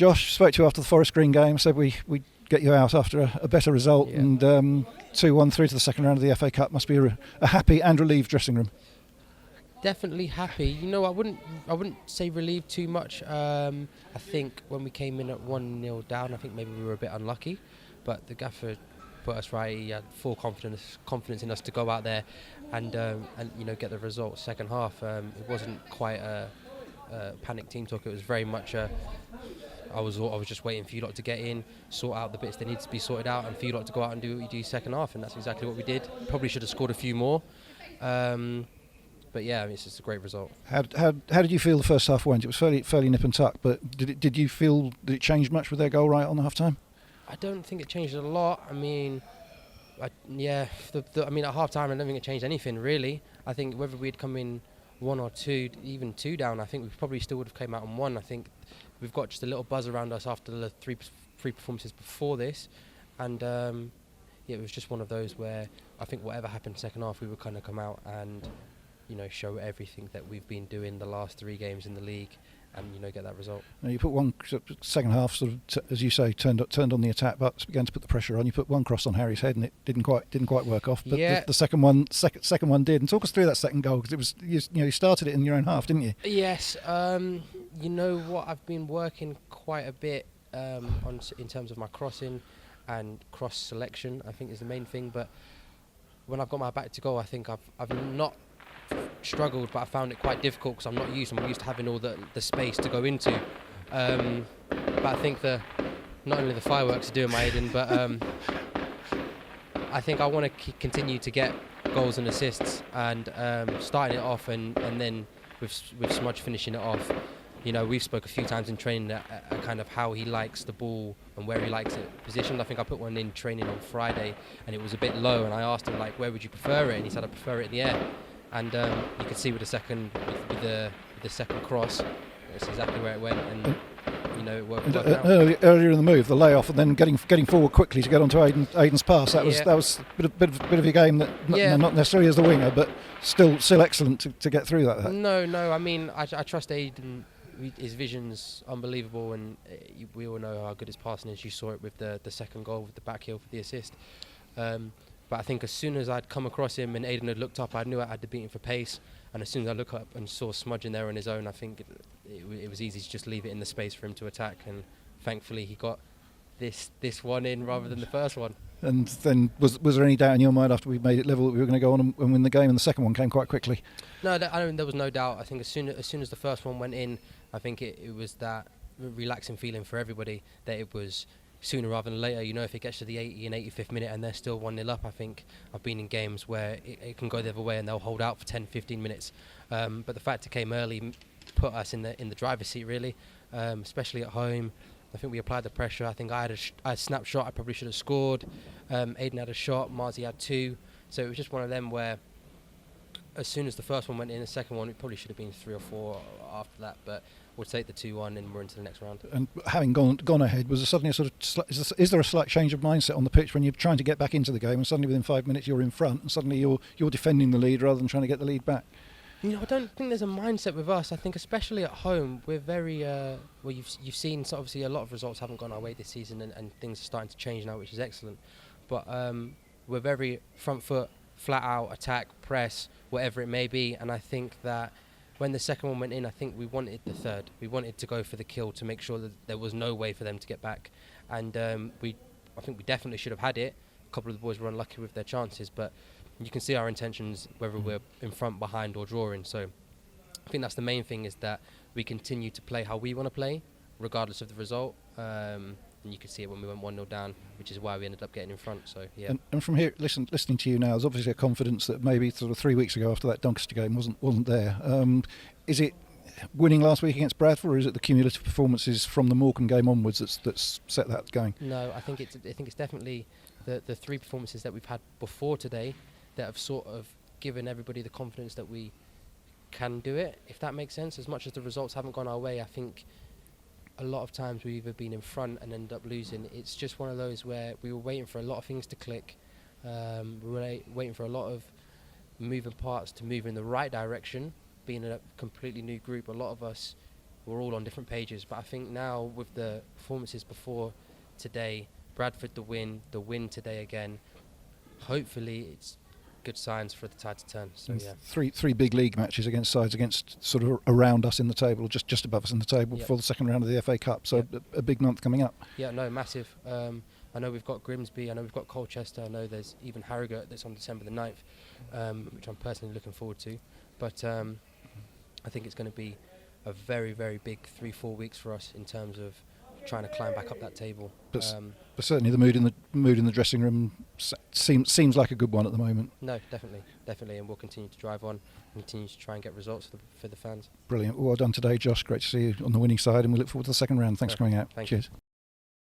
Josh spoke to you after the Forest Green game, said we'd get you out after a better result, and 2-1 through to the second round of the FA Cup. Must be a happy and relieved dressing room. Definitely happy. You know, I wouldn't say relieved too much. I think when we came in at 1-0 down, I think maybe we were a bit unlucky, but the gaffer put us right. He had full confidence in us to go out there and get the result. Second half, it wasn't quite a panic team talk. It was very much I was just waiting for you lot to get in, sort out the bits that need to be sorted out, and for you lot to go out and do what you do second half, and that's exactly what we did. Probably should have scored a few more, but yeah, I mean, it's just a great result. How did you feel the first half went? It was fairly nip and tuck, but did you feel that it changed much with their goal right on the half time? I don't think it changed a lot. I mean, at half time I don't think it changed anything really. I think whether we'd come in 1 or 2, even 2 down, I think we probably still would have came out on 1. I think we've got just a little buzz around us after the three performances before this, and it was just one of those where I think whatever happened second half, we would kind of come out and show everything that we've been doing the last 3 games in the league, and get that result. Now you put one second half, sort of as you say, turned on the attack, but began to put the pressure on. You put one cross on Harry's head, and it didn't quite work off. But the second one did. And talk us through that second goal, because it was you started it in your own half, didn't you? Yes. You know what? I've been working quite a bit in terms of my crossing and cross selection. I think is the main thing. But when I've got my back to goal, I think I've not struggled, but I found it quite difficult because I'm used to having all the space to go into. But I think not only the fireworks are doing my head in, but I think I want to continue to get goals and assists, and starting it off and then with Smudge finishing it off. We've spoke a few times in training that kind of how he likes the ball and where he likes it positioned. I think I put one in training on Friday and it was a bit low, and I asked him where would you prefer it, and he said I prefer it in the air. And you could see with the second cross, that's exactly where it went, and it worked out. Earlier in the move, the layoff, and then getting forward quickly to get onto Aiden's pass. That was a bit of a game that not necessarily as the winger, but still excellent to get through that. No. I mean, I trust Aiden. His vision's unbelievable, and we all know how good his passing is. You saw it with the second goal with the back heel for the assist. But I think as soon as I'd come across him and Aiden had looked up, I knew I had to beat him for pace. And as soon as I looked up and saw Smudge in there on his own, I think it was easy to just leave it in the space for him to attack. And thankfully he got this one in rather than the first one. And then was there any doubt in your mind after we made it level that we were going to go on and win the game, and the second one came quite quickly? No, there was no doubt. I think as soon as the first one went in, I think it was that relaxing feeling for everybody that it was sooner rather than later. If it gets to the 80 and 85th minute and they're still 1-0 up, I think I've been in games where it can go the other way and they'll hold out for 10-15 minutes. But the fact it came early put us in the driver's seat really, especially at home. I think we applied the pressure. I think I had a snap shot. I probably should have scored. Aiden had a shot. Marzi had 2. So it was just one of them where as soon as the first one went in, the second one, it probably should have been 3 or 4 after that. But we'll take the 2-1 and we're into the next round. And having gone ahead, was there suddenly is there a slight change of mindset on the pitch when you're trying to get back into the game, and suddenly within 5 minutes you're in front, and suddenly you're defending the lead rather than trying to get the lead back? I don't think there's a mindset with us. I think especially at home, we're very you've seen, so obviously a lot of results haven't gone our way this season, and things are starting to change now, which is excellent. But we're very front foot, flat out, attack, press, whatever it may be. And I think that when the second one went in, I think we wanted the third. We wanted to go for the kill to make sure that there was no way for them to get back. And I think we definitely should have had it. A couple of the boys were unlucky with their chances, but you can see our intentions whether we're in front, behind or drawing. So I think that's the main thing, is that we continue to play how we want to play regardless of the result. And you could see it when we went 1-0 down, which is why we ended up getting in front. So yeah. And from here, listening to you now, there's obviously a confidence that maybe sort of 3 weeks ago after that Doncaster game wasn't there. Is it winning last week against Bradford, or is it the cumulative performances from the Morecambe game onwards that's set that going? No, I think it's definitely the 3 performances that we've had before today that have sort of given everybody the confidence that we can do it, if that makes sense. As much as the results haven't gone our way, I think a lot of times we've either been in front and ended up losing. It's just one of those where we were waiting for a lot of things to click. We were waiting for a lot of moving parts to move in the right direction. Being a completely new group, a lot of us we're all on different pages. But I think now with the performances before today, Bradford the win today again, hopefully it's good signs for the tide to turn. So yeah, three big league matches against sides against sort of around us in the table, just above us in the table for the second round of the FA Cup. So a big month coming up. Yeah, no, massive. I know we've got Grimsby, I know we've got Colchester, I know there's even Harrogate that's on December the 9th, which I'm personally looking forward to. But I think it's going to be a very, very big 3-4 weeks for us in terms of trying to climb back up that table. But certainly the mood in the dressing room seems like a good one at the moment. No, definitely, and we'll continue to drive on, and continue to try and get results for the fans. Brilliant. Well done today, Josh. Great to see you on the winning side, and we look forward to the second round. Thanks for coming out. Thank Cheers. You.